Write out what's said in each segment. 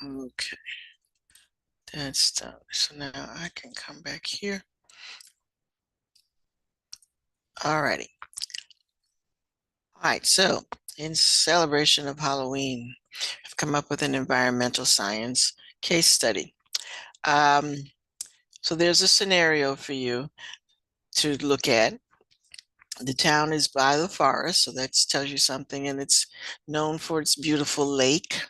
Okay, that's done. So now I can come back here. Alrighty. All right, so in celebration of Halloween, I've come up with an environmental science case study. Um, so there's a scenario for you to look at. The town is by the forest, so that tells you something, and it's known for its beautiful lake,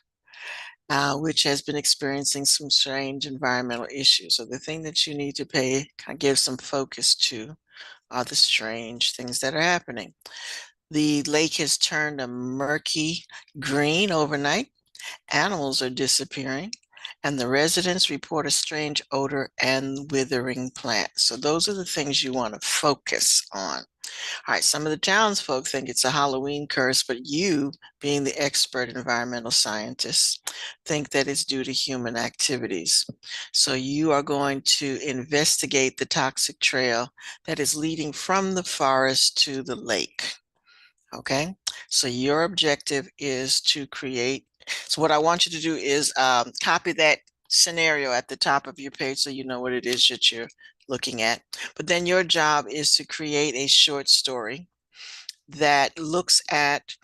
which has been experiencing some strange environmental issues. So the thing that you need to kind of give some focus to are the strange things that are happening. The lake has turned a murky green overnight. Animals are disappearing, and the residents report a strange odor and withering plants. So those are the things you want to focus on. All right, some of the townsfolk think it's a Halloween curse, but you, being the expert environmental scientist, think that it's due to human activities. So you are going to investigate the toxic trail that is leading from the forest to the lake. Okay, so your objective is to create. So what I want you to do is copy that scenario at the top of your page so you know what it is that you're looking at. But then your job is to create a short story that looks at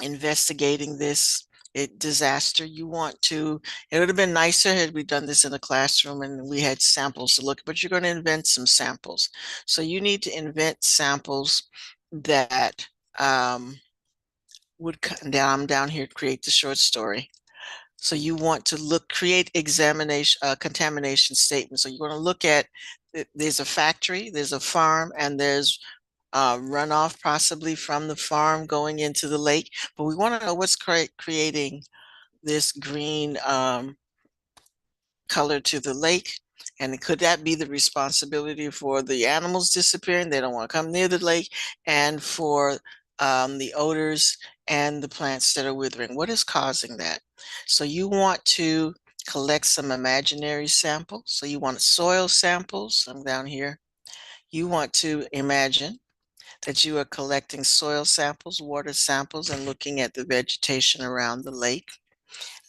investigating this disaster. You want to, it would have been nicer had we done this in a classroom and we had samples to look, but you're going to invent some samples. So you need to invent samples that would I'm down here to create the short story. So you want to create contamination statements. So you want to look at, there's a factory, there's a farm, and there's runoff possibly from the farm going into the lake. But we want to know what's creating this green color to the lake. And could that be the responsibility for the animals disappearing? They don't want to come near the lake, and for the odors and the plants that are withering. What is causing that? So you want to collect some imaginary samples. So you want soil samples. I'm down here. You want to imagine that you are collecting soil samples, water samples, and looking at the vegetation around the lake.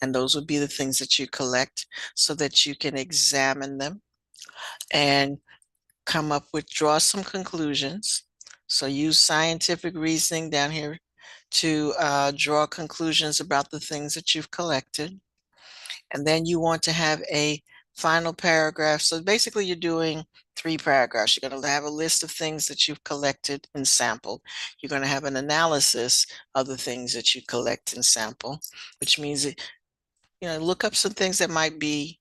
And those would be the things that you collect so that you can examine them and draw some conclusions. So use scientific reasoning down here to draw conclusions about the things that you've collected. And then you want to have a final paragraph. So basically you're doing 3 paragraphs. You're going to have a list of things that you've collected and sampled. You're going to have an analysis of the things that you collect and sample, which means that, look up some things that might be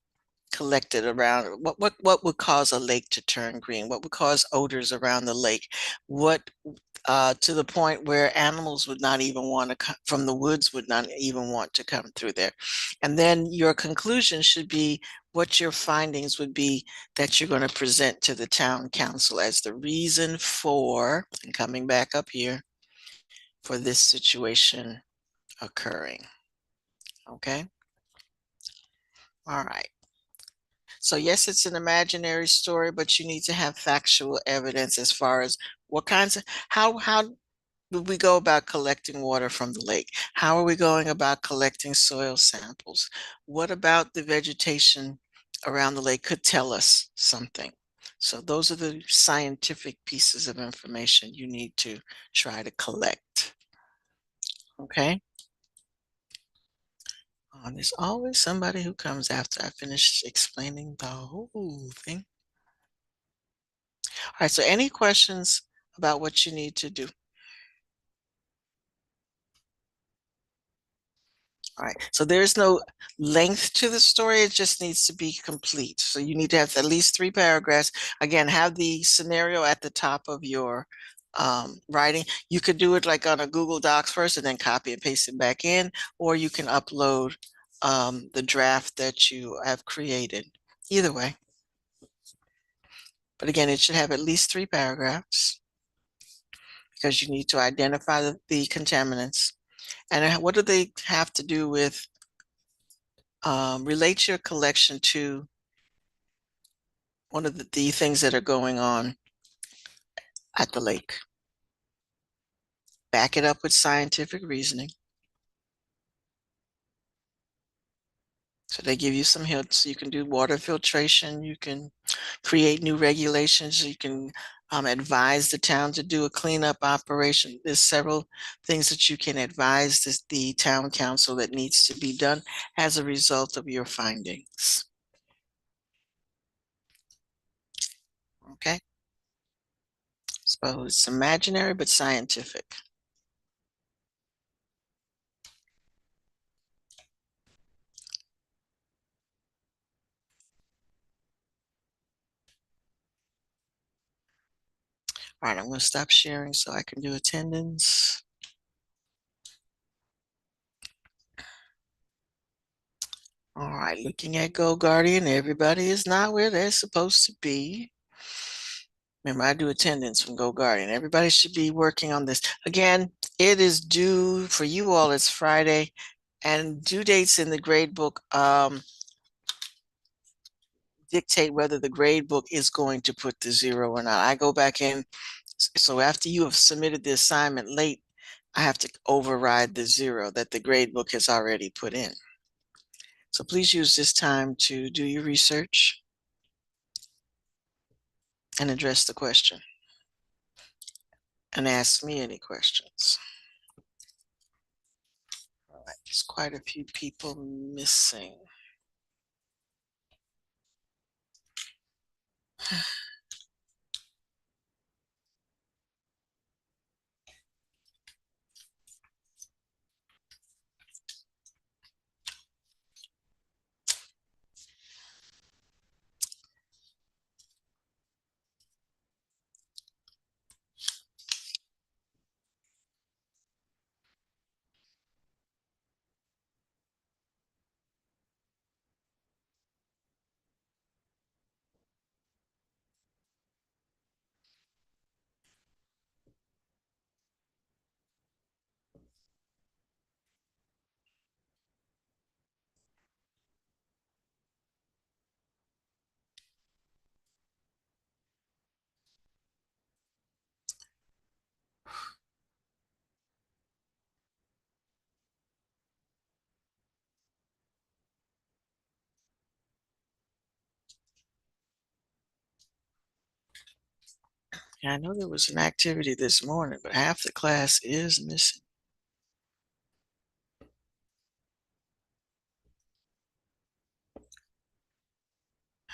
collected around. What would cause a lake to turn green? What would cause odors around the lake? What to the point where animals would not even want to come from the woods, would not even want to come through there. And then your conclusion should be what your findings would be that you're going to present to the town council as the reason for, and coming back up here, for this situation occurring. Okay. All right. So yes, it's an imaginary story, but you need to have factual evidence as far as what kinds of, how would we go about collecting water from the lake? How are we going about collecting soil samples? What about the vegetation around the lake could tell us something? So those are the scientific pieces of information you need to try to collect. Okay. There's always somebody who comes after I finish explaining the whole thing. All right, so any questions about what you need to do? All right, so there's no length to the story, it just needs to be complete. So you need to have at least 3 paragraphs. Again, have the scenario at the top of your writing. You could do it like on a Google Docs first and then copy and paste it back in, or you can upload the draft that you have created. Either way. But again, it should have at least 3 paragraphs because you need to identify the contaminants. And what do they have to do with relate your collection to one of the things that are going on at the lake. Back it up with scientific reasoning. So they give you some hints. You can do water filtration. You can create new regulations. You can advise the town to do a cleanup operation. There's several things that you can advise the town council that needs to be done as a result of your findings. Okay, so it's imaginary but scientific. All right, I'm going to stop sharing so I can do attendance. All right, looking at Go Guardian, everybody is not where they're supposed to be. Remember, I do attendance from Go Guardian. Everybody should be working on this. Again, it is due for you all, it's Friday, and due dates in the grade book dictate whether the grade book is going to put the zero or not. I go back in, so after you have submitted the assignment late, I have to override the zero that the grade book has already put in. So please use this time to do your research and address the question and ask me any questions. All right, there's quite a few people missing. Yeah, I know there was an activity this morning, but half the class is missing.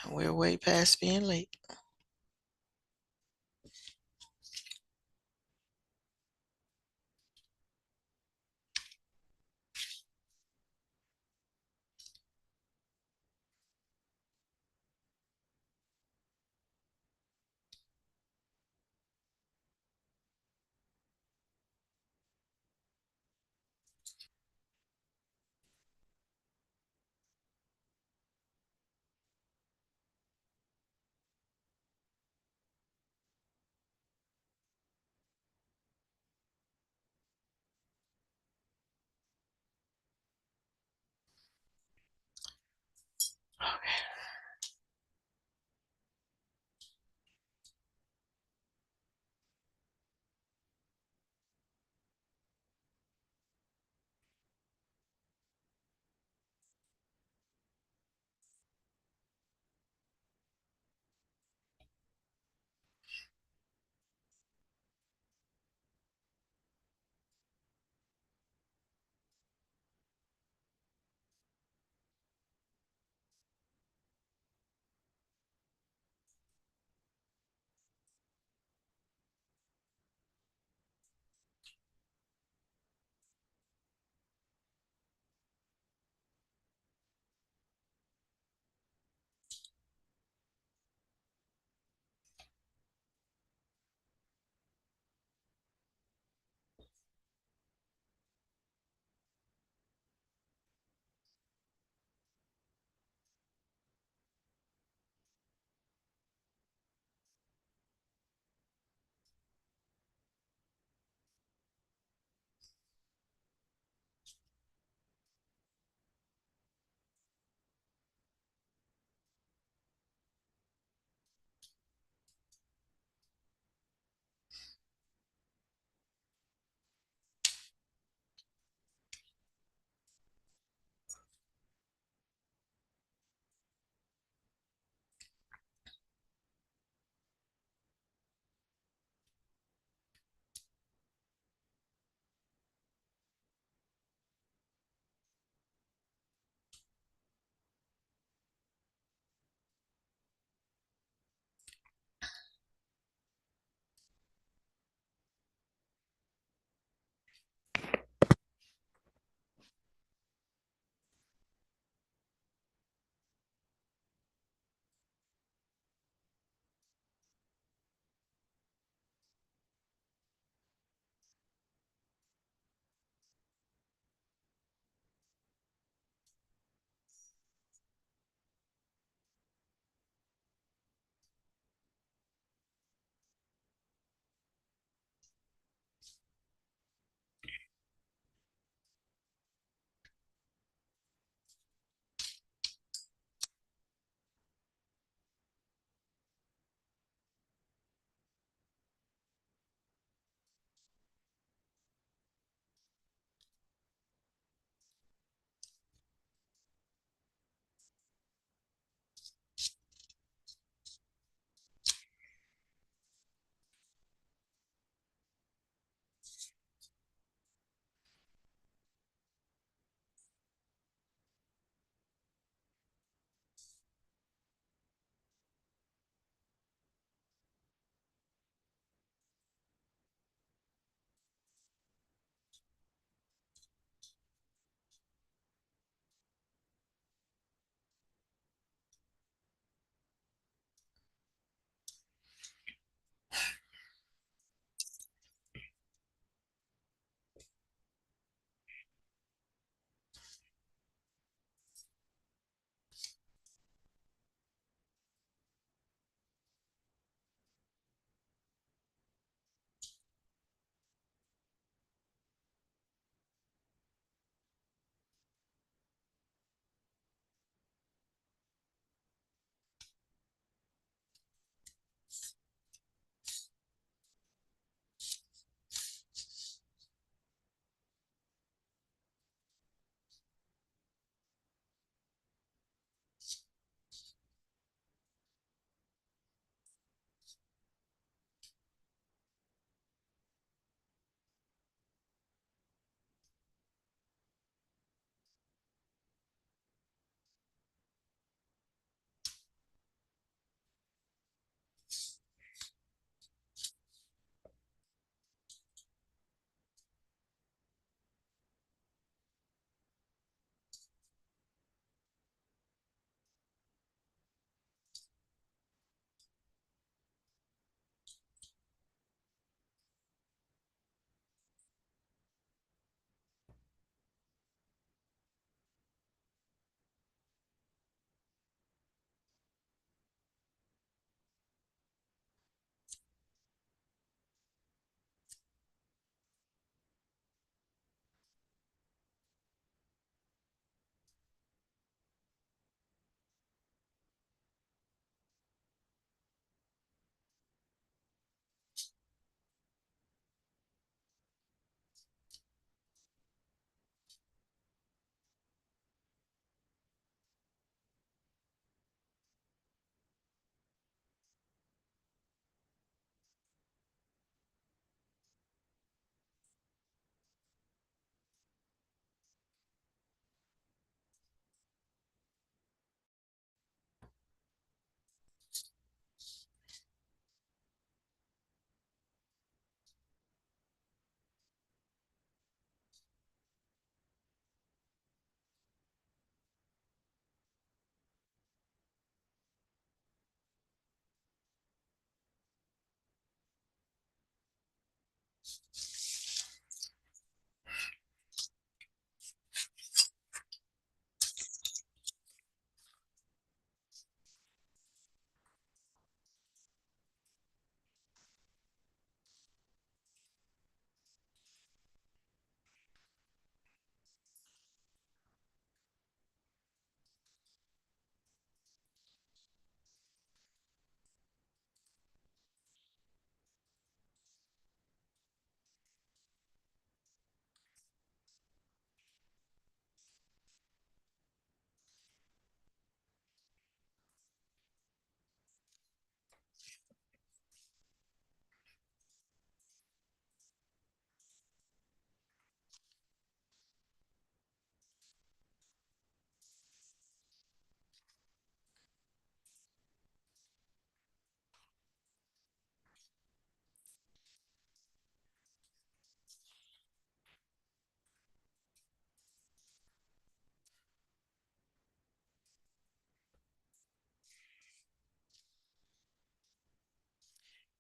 And we're way past being late. Okay.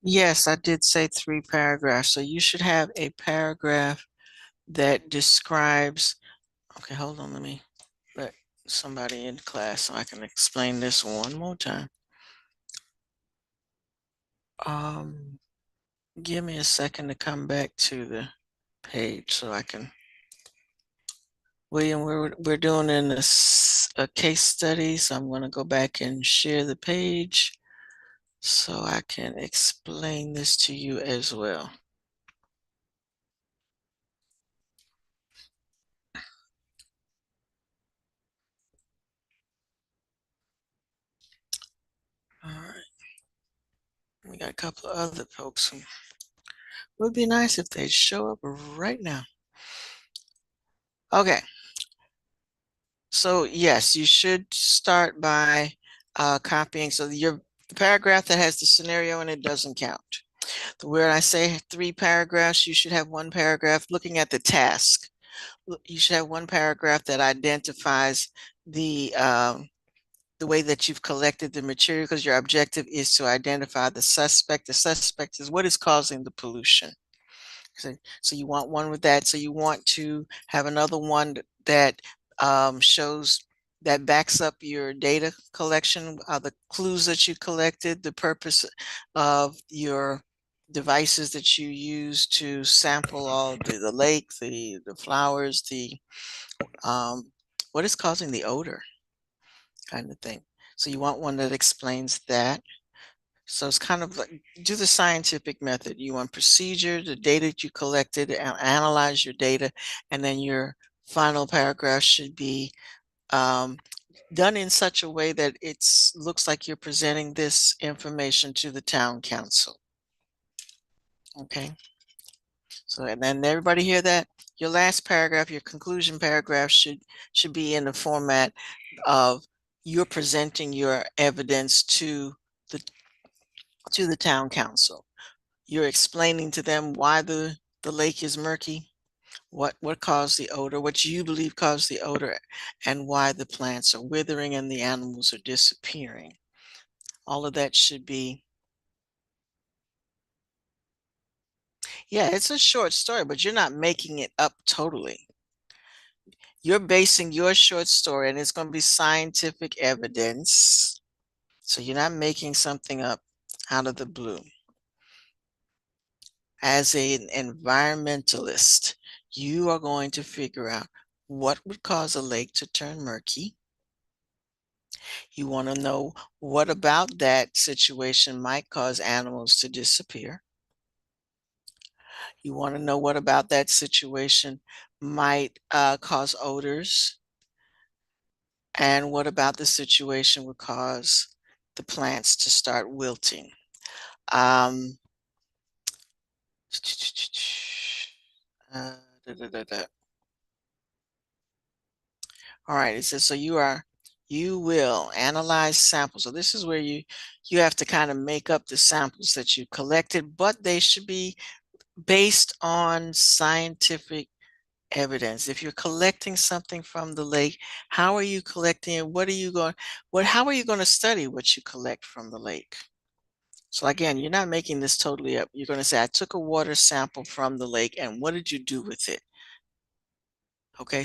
Yes, I did say 3 paragraphs. So you should have a paragraph that describes, okay, hold on, let me let somebody in class so I can explain this one more time. Um, Give me a second to come back to the page so I can, William, we're doing a case study, so I'm going to go back and share the page so I can explain this to you as well. All right. We got a couple of other folks who would be nice if they'd show up right now. Okay. So yes, you should start by copying. So the paragraph that has the scenario in it doesn't count. Where I say 3 paragraphs, you should have 1 paragraph looking at the task. You should have 1 paragraph that identifies the way that you've collected the material, because your objective is to identify the suspect. The suspect is what is causing the pollution. So you want one with that. So you want to have another one that shows, that backs up your data collection, the clues that you collected, the purpose of your devices that you use to sample all the lake, the flowers, the what is causing the odor kind of thing. So you want one that explains that. So it's kind of like, do the scientific method. You want procedure, the data that you collected, analyze your data, and then your final paragraph should be um, done in such a way that it looks like you're presenting this information to the town council. Okay. So, and then everybody hear that? Your last paragraph, your conclusion paragraph should be in the format of you're presenting your evidence the to the town council. You're explaining to them why the lake is murky, what caused the odor, what you believe caused the odor, and why the plants are withering and the animals are disappearing. All of that should be, yeah, it's a short story, but you're not making it up totally. You're basing your short story, and it's going to be scientific evidence. So you're not making something up out of the blue. As an environmentalist, you are going to figure out what would cause a lake to turn murky. You want to know what about that situation might cause animals to disappear. You want to know what about that situation might cause odors, and what about the situation would cause the plants to start wilting. Um, uh, da, da, da, da. All right, it says, so you will analyze samples. So this is where you have to kind of make up the samples that you collected, but they should be based on scientific evidence. If you're collecting something from the lake, how are you collecting it? How are you going to study what you collect from the lake? So again, you're not making this totally up. You're going to say, I took a water sample from the lake, and what did you do with it? Okay,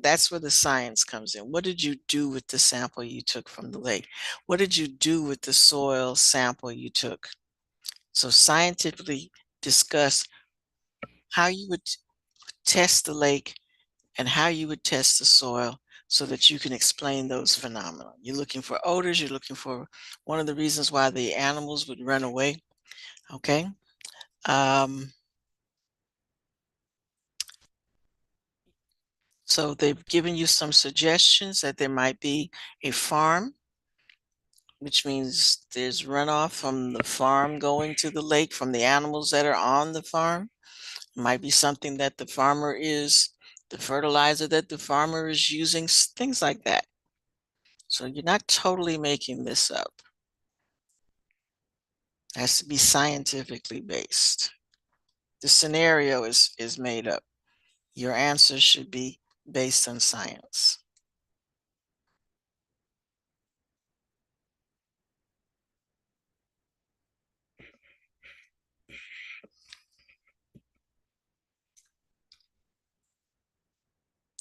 that's where the science comes in. What did you do with the sample you took from the lake? What did you do with the soil sample you took? So scientifically discuss how you would test the lake and how you would test the soil so that you can explain those phenomena. You're looking for odors, you're looking for one of the reasons why the animals would run away. Okay. Um, so they've given you some suggestions that there might be a farm, which means there's runoff from the farm going to the lake from the animals that are on the farm. It might be something that the fertilizer that the farmer is using, things like that. So you're not totally making this up. It has to be scientifically based. The scenario is made up. Your answer should be based on science.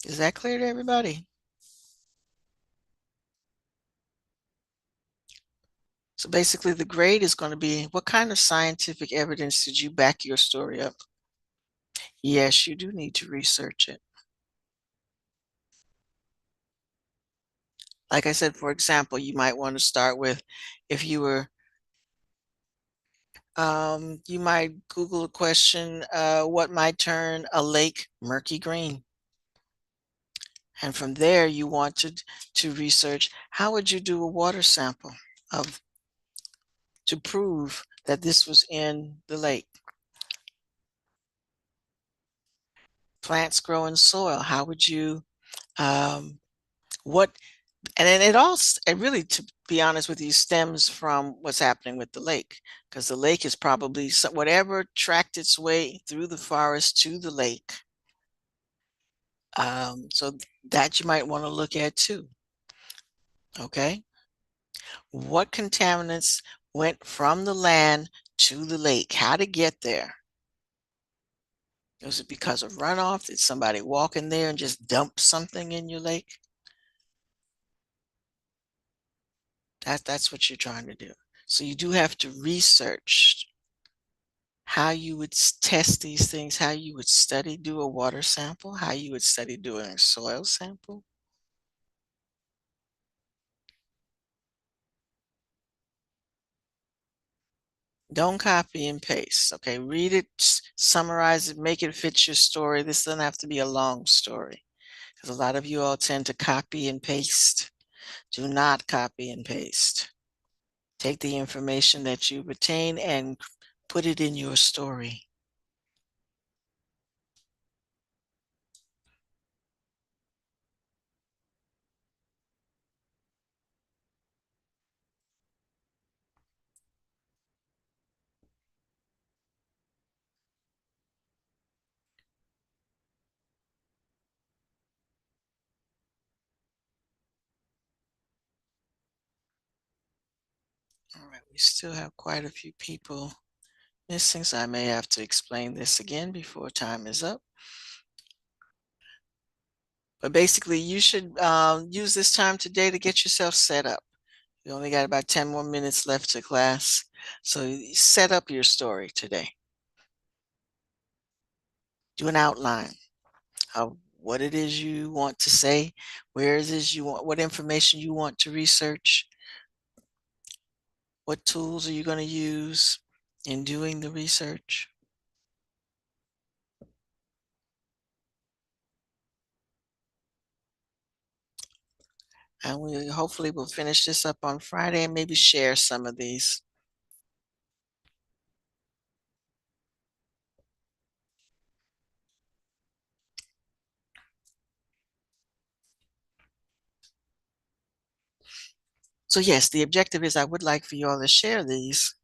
Is that clear to everybody? So basically the grade is going to be what kind of scientific evidence did you back your story up? Yes, you do need to research it. Like I said, for example, you might want to start with if you were you might Google a question, what might turn a lake murky green? And from there, you want to research how would you do a water sample of to prove that this was in the lake. Plants grow in soil. How would you um, what and then it really, to be honest with you, stems from what's happening with the lake, because the lake is probably whatever tracked its way through the forest to the lake. So that you might want to look at too. Okay. What contaminants went from the land to the lake? How to get there? Was it because of runoff? Did somebody walk in there and just dump something in your lake? That's what you're trying to do. So you do have to research how you would test these things, how you would study, do a water sample, how you would study doing a soil sample. Don't copy and paste. Okay, read it, summarize it, make it fit your story. This doesn't have to be a long story because a lot of you all tend to copy and paste. Do not copy and paste. Take the information that you retain and put it in your story. All right, we still have quite a few people missing, so I may have to explain this again before time is up. But basically, you should use this time today to get yourself set up. You only got about 10 more minutes left to class. So set up your story today. Do an outline of what it is you want to say, where it is you want, what information you want to research, what tools are you going to use in doing the research. And we hopefully will finish this up on Friday and maybe share some of these. So yes, the objective is I would like for you all to share these.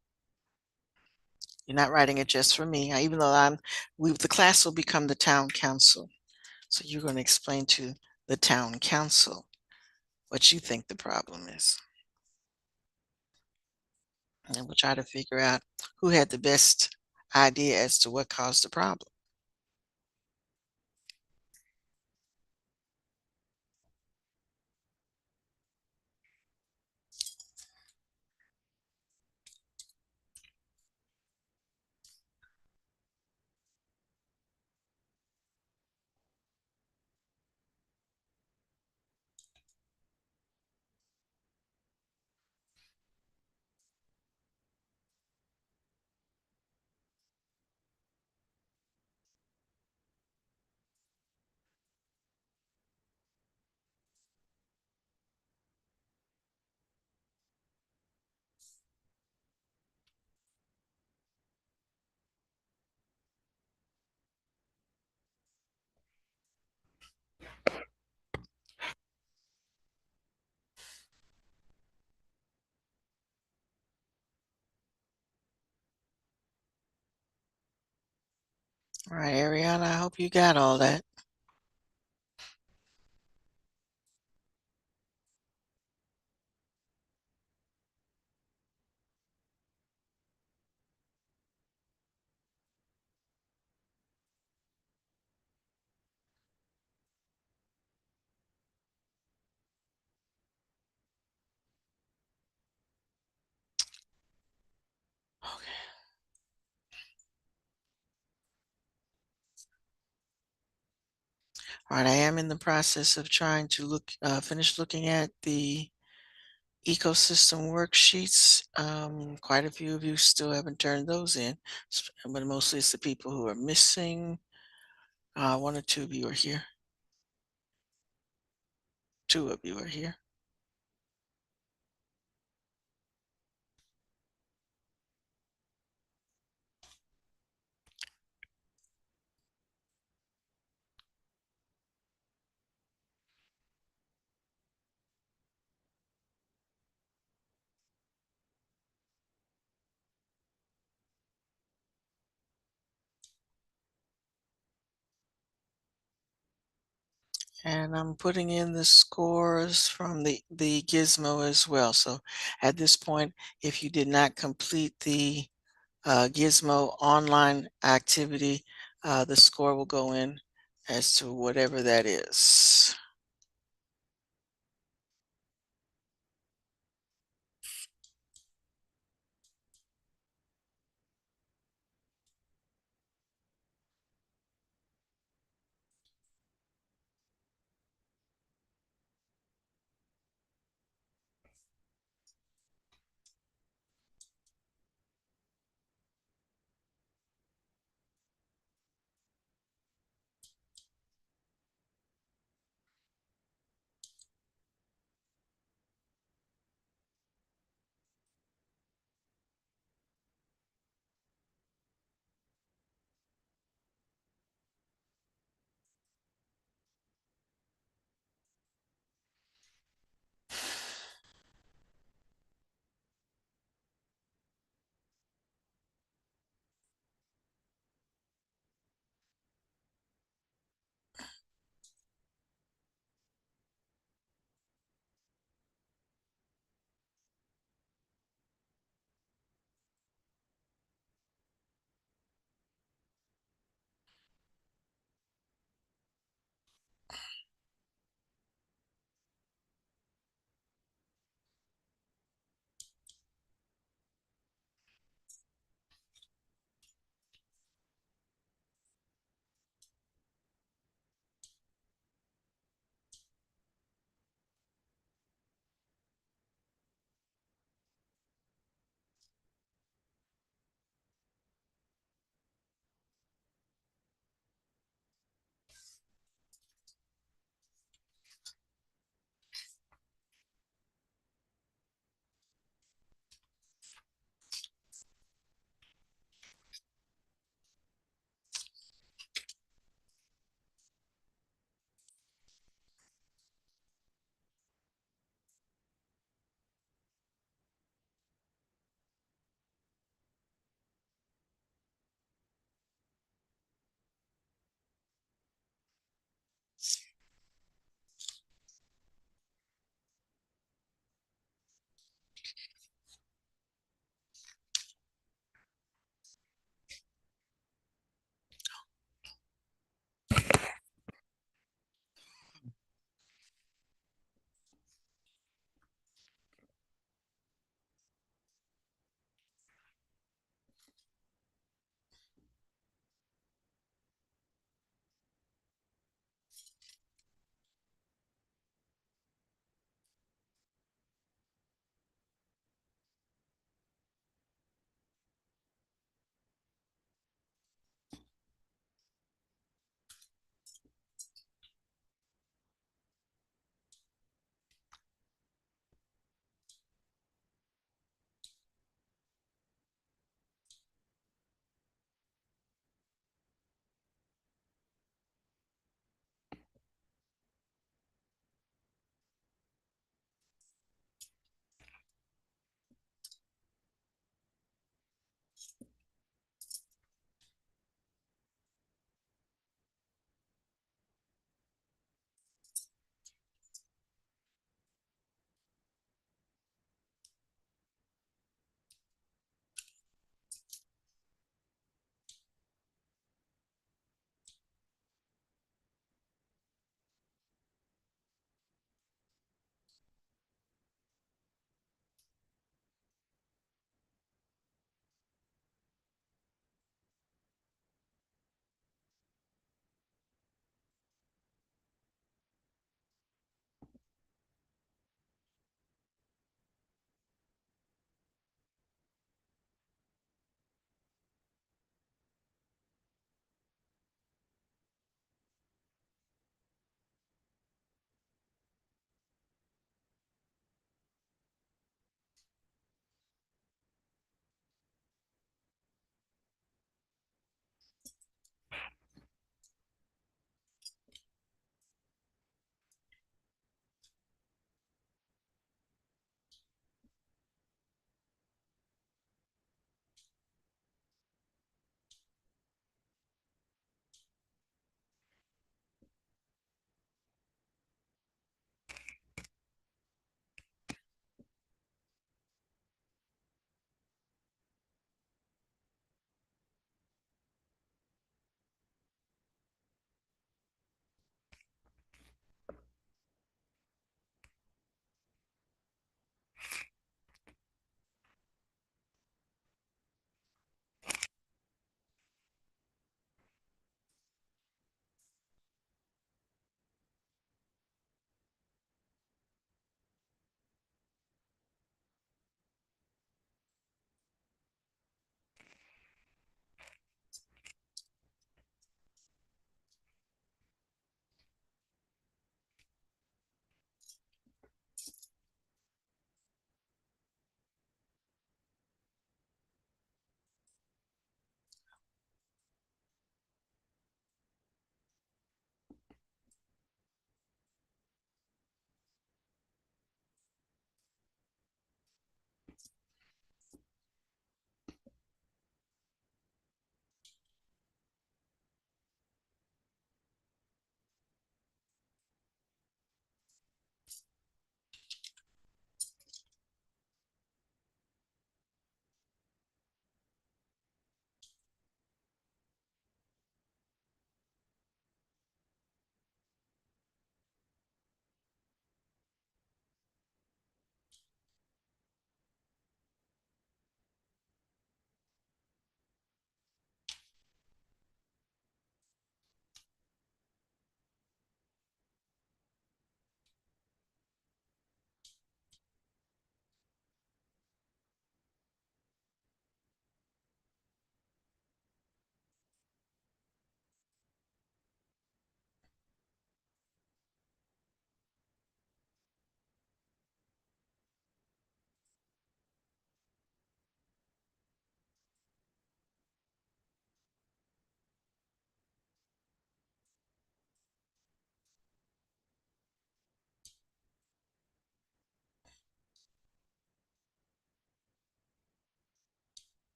You're not writing it just for me. Even though the class will become the town council. So you're going to explain to the town council what you think the problem is. and we'll try to figure out who had the best idea as to what caused the problem. All right, Ariana, I hope you got all that. Okay. All right, I am in the process of trying to finish looking at the ecosystem worksheets. Quite a few of you still haven't turned those in, but mostly it's the people who are missing. One or two of you are here. Two of you are here. And I'm putting in the scores from the gizmo as well. So at this point, if you did not complete the gizmo online activity, the score will go in as to whatever that is.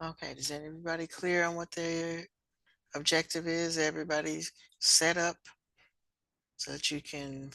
Okay, is everybody clear on what their objective is? Everybody's set up so that you can